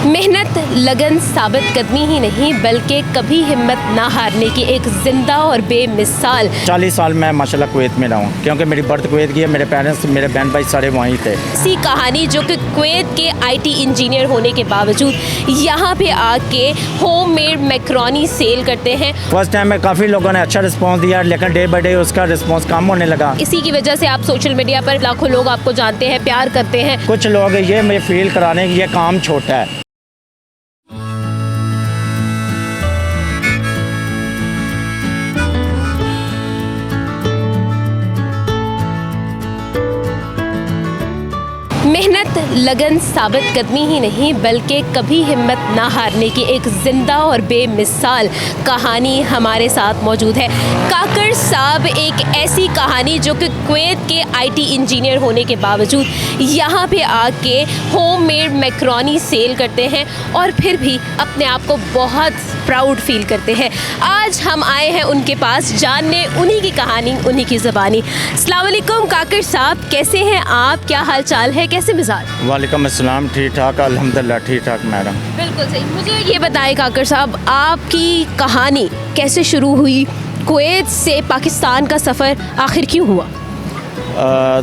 मेहनत, लगन, साबित कदमी ही नहीं बल्कि कभी हिम्मत ना हारने की एक जिंदा और बेमिसाल। 40 साल मैं माशाल्लाह कुवैत में रहा हूँ, क्योंकि मेरी बर्थ कुवैत की है। मेरे पेरेंट्स, मेरे बहन भाई सारे वहीं थे। ऐसी कहानी जो कि कुवैत के आईटी इंजीनियर होने के बावजूद यहाँ पे आके होममेड मैक्रोनी सेल करते हैं। फर्स्ट टाइम में काफ़ी लोगों ने अच्छा रिस्पांस दिया, लेकिन डे बाई डे उसका रिस्पांस कम होने लगा। इसी की वजह से आप सोशल मीडिया पर लाखों लोग आपको जानते हैं, प्यार करते हैं। कुछ लोग ये मुझे फील कराने की ये काम छोटा है। मेहनत, लगन, साबित कदमी ही नहीं बल्कि कभी हिम्मत ना हारने की एक ज़िंदा और बेमिसाल कहानी हमारे साथ मौजूद है। काकर साहब एक ऐसी कहानी जो कि कुवैत के आईटी इंजीनियर होने के बावजूद यहाँ पे आके होममेड मैक्रोनी सेल करते हैं और फिर भी अपने आप को बहुत प्राउड फील करते हैं। आज हम आए हैं उनके पास जानने उन्हीं की कहानी, उन्हीं की ज़बानी। अस्सलाम वालेकुम काकर साहब, कैसे हैं आप? क्या हाल चाल है, कैसे मिजाज? वालेकुम अस्सलाम, ठीक ठाक अल्हम्दुलिल्लाह, ठीक ठाक मैडम। बिल्कुल सही। मुझे ये बताएं काकर साहब, आपकी कहानी कैसे शुरू हुई? कुवैत से पाकिस्तान का सफ़र आखिर क्यों हुआ?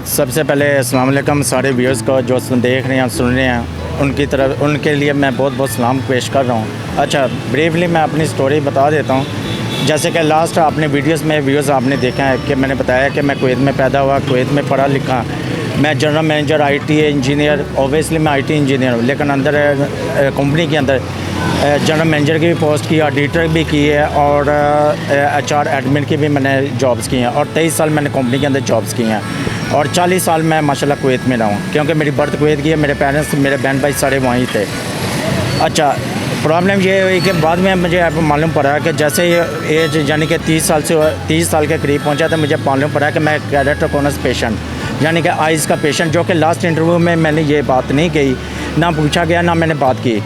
सबसे पहले अस्सलाम वालेकुम सारे व्यूअर्स को जो देख रहे हैं, सुन रहे हैं, उनकी तरफ, उनके लिए मैं बहुत बहुत सलाम पेश कर रहा हूँ। अच्छा, ब्रीफली मैं अपनी स्टोरी बता देता हूँ। जैसे कि लास्ट आपने वीडियोस में व्यूअर्स आपने देखा है कि मैंने बताया कि मैं कुवैत में पैदा हुआ, कुवैत में पढ़ा लिखा। मैं general manager IT engineer, obviously मैं आईटी इंजीनियर हूँ, लेकिन अंदर कंपनी के अंदर जनरल मैनेजर की भी पोस्ट की, ऑडिटर भी की है और एचआर एडमिन की भी मैंने जॉब्स की हैं और 23 साल मैंने कंपनी के अंदर जॉब्स की हैं और 40 साल मैं माशाल्लाह कुवैत में रहा हूँ, क्योंकि मेरी बर्थ कुवैत की है। मेरे पेरेंट्स, मेरे बहन भाई सारे वहीं थे। अच्छा, प्रॉब्लम ये हुई कि बाद में मुझे मालूम पड़ा कि जैसे ये एज यानी कि 30 साल के करीब पहुंचा तो मुझे मालूम पड़ा कि मैं केराटोकोनस पेशेंट यानी कि आइज़ का पेशेंट, जो कि लास्ट इंटरव्यू में मैंने ये बात नहीं कही, ना पूछा गया, ना मैंने बात की।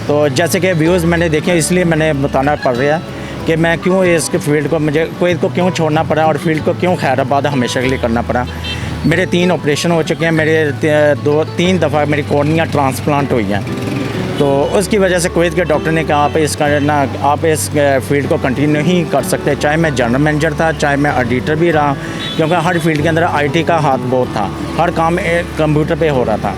तो जैसे कि व्यूज़ मैंने देखे, इसलिए मैंने बताना पड़ रहा है कि मैं क्यों इसके फील्ड को, मुझे कुवैत को क्यों छोड़ना पड़ा और फील्ड को क्यों खैराबाद हमेशा के लिए करना पड़ा। मेरे 3 ऑपरेशन हो चुके हैं, मेरे 3 दफ़ा मेरी कॉर्निया ट्रांसप्लांट हुई हैं। तो उसकी वजह से कुवैत के डॉक्टर ने कहा आप इस फील्ड को कंटिन्यू ही कर सकते। चाहे मैं जनरल मैनेजर था, चाहे मैं ऑडिटर भी रहा, क्योंकि हर फील्ड के अंदर आईटी का हाथ बहुत था, हर काम कंप्यूटर पे हो रहा था।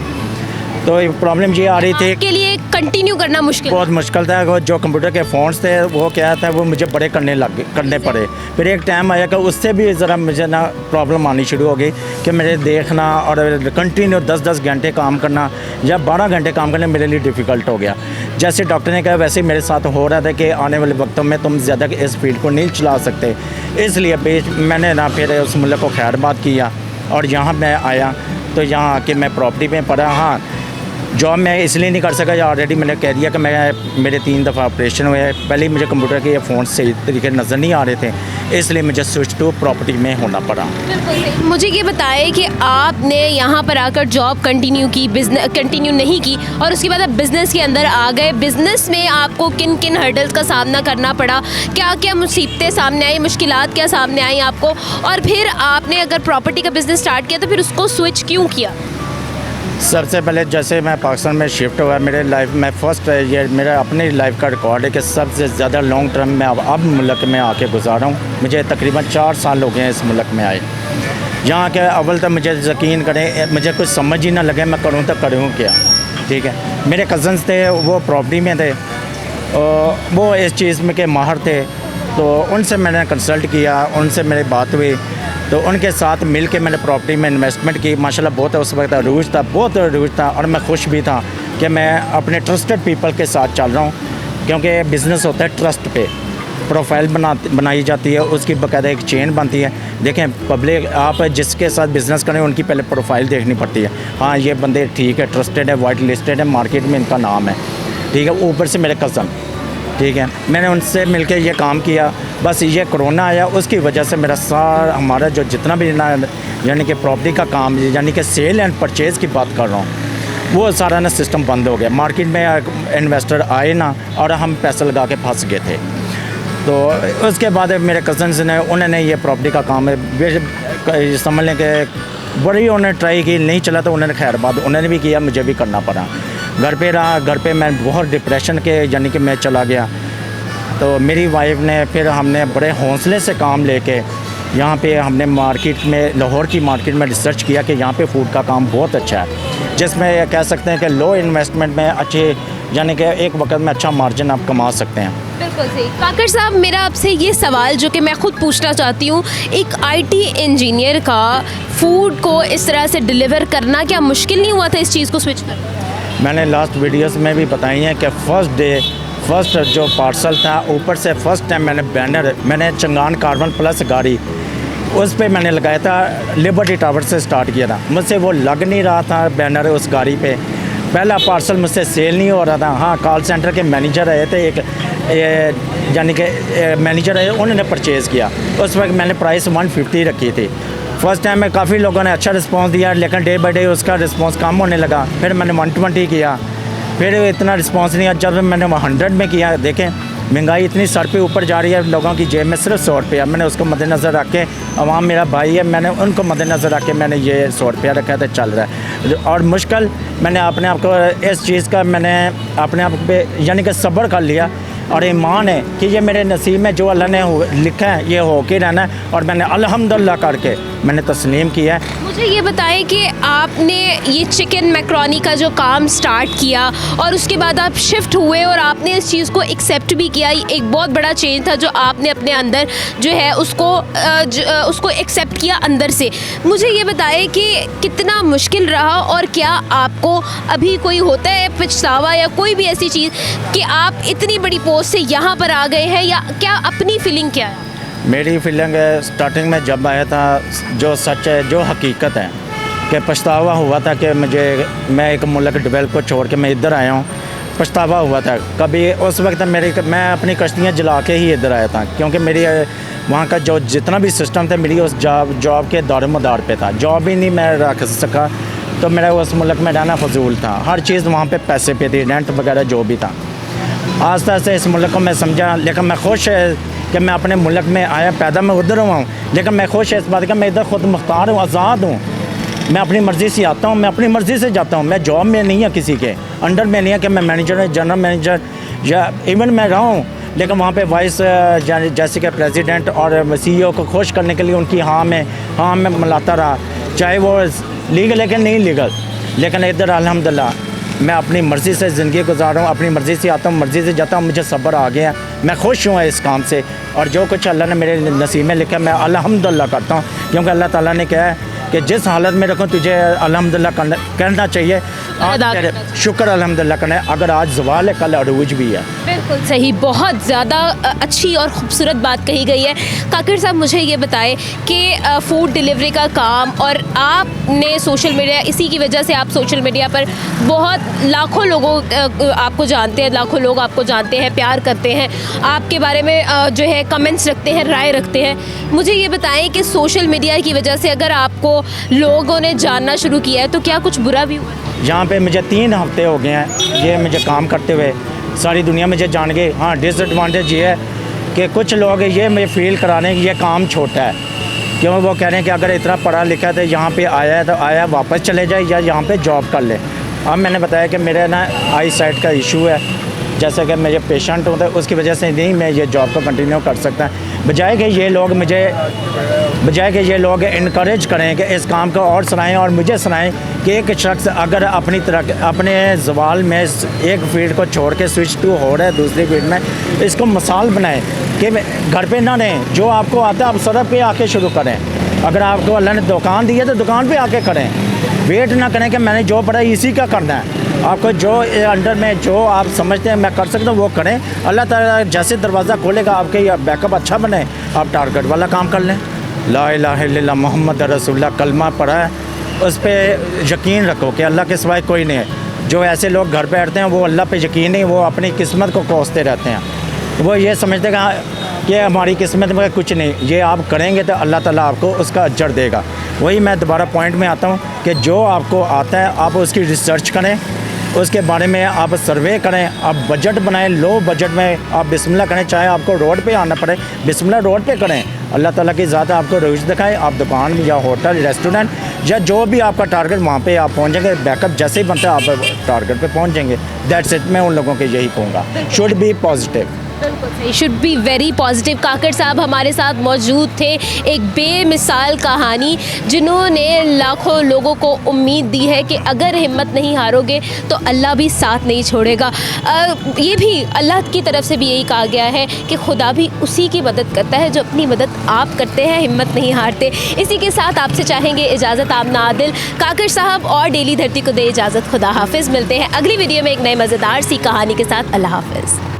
तो प्रॉब्लम ये आ रही थी के लिए कंटिन्यू करना बहुत मुश्किल था। वो जो कंप्यूटर के फ़ोन्स थे वो क्या था, वो मुझे बड़े करने पड़े। फिर एक टाइम आया कि उससे भी ज़रा मुझे ना प्रॉब्लम आनी शुरू हो गई कि मेरे देखना और कंटिन्यू 10-10 घंटे काम करना या 12 घंटे काम करना मेरे लिए डिफ़िकल्ट हो गया। जैसे डॉक्टर ने कहा वैसे मेरे साथ हो रहा था कि आने वाले वक्तों में तुम ज़्यादा इस फील्ड को नहीं चला सकते। इसलिए मैंने ना फिर उस मुल्क को खैराबाद किया और यहाँ मैं आया। तो यहाँ आके मैं प्रॉपर्टी में पढ़ा। हाँ, जॉब मैं इसलिए नहीं कर सका, या ऑलरेडी मैंने कह दिया कि मेरे 3 दफ़ा ऑपरेशन हुए। पहले ही मुझे कंप्यूटर के ये फ़ोन सही तरीके नज़र नहीं आ रहे थे, इसलिए मुझे स्विच टू प्रॉपर्टी में होना पड़ा। मुझे ये बताएं कि आपने यहाँ पर आकर जॉब कंटिन्यू की, बिजनेस कंटिन्यू नहीं की और उसके बाद आप बिज़नेस के अंदर आ गए। बिज़नेस में आपको किन किन हर्डल्स का सामना करना पड़ा, क्या क्या मुसीबतें सामने आई, मुश्किलात क्या सामने आई आपको, और फिर आपने अगर प्रॉपर्टी का बिज़नेस स्टार्ट किया तो फिर उसको स्विच क्यों किया? सबसे पहले जैसे मैं पाकिस्तान में शिफ्ट हुआ, मेरे लाइफ में फ़र्स्ट ये मेरा अपनी लाइफ का रिकॉर्ड है कि सबसे ज़्यादा लॉन्ग टर्म में अब मुल्क में आके गुजारा हूँ। मुझे तकरीबन 4 साल हो गए हैं इस मुल्क में आए। यहाँ के अव्वल तक मुझे यकीन करें, मुझे कुछ समझ ही ना लगे मैं करूँ तो करूँ क्या। ठीक है, मेरे कज़न्स थे, वो प्रॉपर्टी में थे, वो इस चीज़ में के माहिर थे। तो उनसे मैंने कंसल्ट किया, उनसे मेरी बात हुई, तो उनके साथ मिल के मैंने प्रॉपर्टी में इन्वेस्टमेंट की। माशाल्लाह बहुत उस वक्त अरूज था, बहुत अरूज था और मैं खुश भी था कि मैं अपने ट्रस्टेड पीपल के साथ चल रहा हूँ, क्योंकि बिज़नेस होता है ट्रस्ट पे। प्रोफाइल बनाई जाती है, उसकी बाकायदा एक चेन बनती है। देखें, पब्लिक आप जिसके साथ बिज़नेस करें उनकी पहले प्रोफाइल देखनी पड़ती है। हाँ, ये बंदे ठीक है, ट्रस्टेड है, वाइट लिस्टेड है, मार्केट में इनका नाम है। ठीक है, ऊपर से मेरे कज़न, ठीक है, मैंने उनसे मिलके ये काम किया। बस ये कोरोना आया, उसकी वजह से हमारा जो जितना भी ना यानी कि प्रॉपर्टी का काम, यानी कि सेल एंड परचेज़ की बात कर रहा हूँ, वो सारा ना सिस्टम बंद हो गया। मार्केट में इन्वेस्टर आए ना और हम पैसा लगा के फंस गए थे। तो उसके बाद मेरे कज़न्स ने, उन्होंने ये प्रॉपर्टी का काम समझ लें कि बड़ी उन्होंने ट्राई की, नहीं चला तो उन्होंने खैराबाद उन्होंने भी किया, मुझे भी करना पड़ा। घर पे रहा, घर पे मैं बहुत डिप्रेशन के यानी कि मैं चला गया। तो मेरी वाइफ ने फिर हमने बड़े हौसले से काम लेके यहाँ पे हमने मार्केट में, लाहौर की मार्केट में रिसर्च किया कि यहाँ पे फूड का काम बहुत अच्छा है, जिसमें ये कह सकते हैं कि लो इन्वेस्टमेंट में अच्छे यानी कि एक वक्त में अच्छा मार्जिन आप कमा सकते हैं। बिल्कुल सही। काकर साहब, मेरा आपसे ये सवाल जो कि मैं खुद पूछना चाहती हूँ, एक आईटी इंजीनियर का फूड को इस तरह से डिलीवर करना क्या मुश्किल नहीं हुआ था इस चीज़ को स्विच करना? मैंने लास्ट वीडियोस में भी बताई हैं कि फर्स्ट जो पार्सल था, ऊपर से फर्स्ट टाइम मैंने चंगान कार्बन प्लस गाड़ी उस पे मैंने लगाया था, लिबर्टी टावर से स्टार्ट किया था। मुझसे वो लग नहीं रहा था बैनर उस गाड़ी पे। पहला पार्सल मुझसे सेल नहीं हो रहा था। हाँ, कॉल सेंटर के मैनेजर आए थे, एक यानी कि मैनेजर आए, उन्होंने परचेज़ किया। उस वक्त मैंने प्राइस 150 रखी थी। फर्स्ट टाइम में काफ़ी लोगों ने अच्छा रिस्पांस दिया, लेकिन डे बाई डे उसका रिस्पांस कम होने लगा। फिर मैंने 120 किया, फिर इतना रिस्पांस नहीं आया। जब मैंने 100 में किया, देखें महंगाई इतनी सर पे ऊपर जा रही है, लोगों की जेब में सिर्फ 100 रुपया। मैंने उसको मद्देनज़र रख के, अवाम मेरा भाई है, मैंने उनको मद्देनज़र रख के मैंने ये 100 रुपया रखा था, चल रहा है। और मुश्किल मैंने अपने आप को इस चीज़ का मैंने अपने आप पे यानी कि सब्र कर लिया और ईमान है कि ये मेरे नसीब में जो अल्लाह ने लिखा है ये हो के रहना है, और मैंने अल्हम्दुलिल्लाह करके मैंने तस्लीम किया है। मुझे ये बताएं कि आपने ये चिकन मैक्रोनी का जो काम स्टार्ट किया और उसके बाद आप शिफ्ट हुए और आपने इस चीज़ को एक्सेप्ट भी किया, एक बहुत बड़ा चेंज था जो आपने अपने अंदर जो है उसको एक्सेप्ट किया अंदर से। मुझे ये बताएं कि कितना मुश्किल रहा और क्या आपको अभी कोई होता है पछतावा या कोई भी ऐसी चीज़ कि आप इतनी बड़ी पोस्ट से यहाँ पर आ गए हैं, या क्या अपनी फीलिंग क्या है? मेरी फीलिंग है, स्टार्टिंग में जब आया था, जो सच है, जो हकीकत है, कि पछतावा हुआ था कि मैं एक मुल्क डेवलप को छोड़ के मैं इधर आया हूँ। पछतावा हुआ था कभी उस वक्त मैं अपनी कश्तियाँ जला के ही इधर आया था, क्योंकि मेरी वहाँ का जो जितना भी सिस्टम था मेरी उस जॉब के दारोमदार पे था। जॉब ही नहीं मैं रख सका, तो मेरा उस मुल्क में रहना फजूल था। हर चीज़ वहाँ पे पैसे पे थी, रेंट वगैरह जो भी था। आस्ता आस्ता इस मुल्क को मैं समझा, लेकिन मैं खुश है कि मैं अपने मुल्क में आया, पैदा मैं उधर हुआ हूँ, लेकिन मैं खुश है इस बात का मैं इधर खुद मुख्तार हूँ, आज़ाद हूँ। मैं अपनी मर्ज़ी से आता हूँ, मैं अपनी मर्ज़ी से जाता हूँ। मैं जॉब में नहीं है, किसी के अंडर में नहीं है कि मैं मैनेजर, जनरल मैनेजर या इवन मैं रहा हूँ, लेकिन वहाँ पे वाइस जैसे कि प्रेसिडेंट और CEO को खुश करने के लिए उनकी हाँ में मिलाता रहा, चाहे वो लीगल है कि नहीं लीगल। लेकिन इधर अल्हम्दुलिल्लाह मैं अपनी मर्ज़ी से ज़िंदगी गुजार रहा हूँ, अपनी मर्ज़ी से आता हूँ, मर्ज़ी से जाता हूँ। मुझे सब्र आ गया, मैं खुश हूँ इस काम से, और जो कुछ अल्लाह ने मेरे नसीब में लिखा मैं अल्हम्दुलिल्लाह करता हूँ, क्योंकि अल्लाह ताला ने कहा है कि जिस हालत में रखूँ तुझे अल्हम्दुलिल्लाह करना चाहिए। शुक्र अल्हम्दुलिल्लाह करना है। अगर आज ज़वाल है, कल अरूज भी है। बिल्कुल सही, बहुत ज़्यादा अच्छी और ख़ूबसूरत बात कही गई है। काकर साहब, मुझे ये बताएं कि फ़ूड डिलीवरी का काम, और आपने सोशल मीडिया, इसी की वजह से आप सोशल मीडिया पर बहुत लाखों लोगों आपको जानते हैं, लाखों लोग आपको जानते हैं, प्यार करते हैं, आपके बारे में जो है कमेंट्स रखते हैं, राय रखते हैं। मुझे ये बताएं कि सोशल मीडिया की वजह से अगर आपको लोगों ने जानना शुरू किया है तो क्या कुछ बुरा भी हुआ? यहाँ पे मुझे 3 हफ्ते हो गए हैं ये मुझे काम करते हुए, सारी दुनिया मुझे जान गई। हाँ, डिसएडवांटेज ये है कि कुछ लोग ये मुझे फील करा रहे हैं कि ये काम छोटा है, क्यों वो कह रहे हैं कि अगर इतना पढ़ा लिखा है तो यहाँ पे आया है तो आया वापस चले जाए या यहाँ पे जॉब कर ले। अब मैंने बताया कि मेरे ना आई साइट का इशू है, जैसे कि मेरे पेशेंट होते हैं, उसकी वजह से नहीं मैं ये जॉब को कंटिन्यू कर सकता। बजाय कि ये लोग इनकरेज करें कि इस काम को और सुनाएं और मुझे सुनाएं कि एक शख्स अगर अपने जवाल में एक फील्ड को छोड़ के स्विच टू हो रहा है दूसरी फील्ड में, इसको मिसाल बनाएं कि घर पे ना रहें। जो आपको आता है आप सड़क पे आके शुरू करें। अगर आपको अल्लाह ने दुकान दी है तो दुकान पे आके करें। वेट ना करें कि मैंने जो पढ़ा इसी का करना है। आपको जो अंडर में जो आप समझते हैं मैं कर सकता हूँ वो करें। अल्लाह ताला जैसे दरवाज़ा खोलेगा आपके बैकअप अच्छा बने, आप टारगेट वाला काम कर लें। ला इलाहा इल्लल्लाह मोहम्मद रसूलुल्लाह कलमा पढ़ा है, उस पर यकीन रखो कि अल्लाह के सिवाय कोई नहीं है। जो ऐसे लोग घर बैठते हैं वो अल्लाह पे यकीन नहीं, वो अपनी किस्मत को कोसते रहते हैं। वो ये समझते कि हमारी किस्मत में कुछ नहीं, ये आप करेंगे तो अल्लाह ताला आपको उसका अजर देगा। वही मैं दोबारा पॉइंट में आता हूँ कि जो आपको आता है आप उसकी रिसर्च करें, उसके बारे में आप सर्वे करें, आप बजट बनाएं। लो बजट में आप बिस्मिल्लाह करें, चाहे आपको रोड पे आना पड़े बिस्मिल्लाह रोड पे करें। अल्लाह ताला की ज़ात आपको रोज़ दिखाए, आप दुकान या होटल रेस्टोरेंट या जो भी आपका टारगेट वहाँ पे आप पहुँचेंगे, बैकअप जैसे ही बनता है आप टारगेट पे पहुँच जाएंगे। That's it. मैं उन लोगों को यही कहूँगा, should be positive. Should be very positive. Kakar साहब हमारे साथ मौजूद थे, एक बेमिसाल कहानी जिन्होंने लाखों लोगों को उम्मीद दी है कि अगर हिम्मत नहीं हारोगे तो अल्लाह भी साथ नहीं छोड़ेगा। ये भी अल्लाह की तरफ से भी यही कहा गया है कि खुदा भी उसी की मदद करता है जो अपनी मदद आप करते हैं, हिम्मत नहीं हारते। इसी के साथ आपसे चाहेंगे इजाज़त आमना आदिल। काकड़ साहब और डेली धरती को दे इजाज़त। खुदा हाफिज़। मिलते हैं अगली वीडियो में एक नए मज़ेदार सी कहानी के साथ। अल्लाह हाफिज़।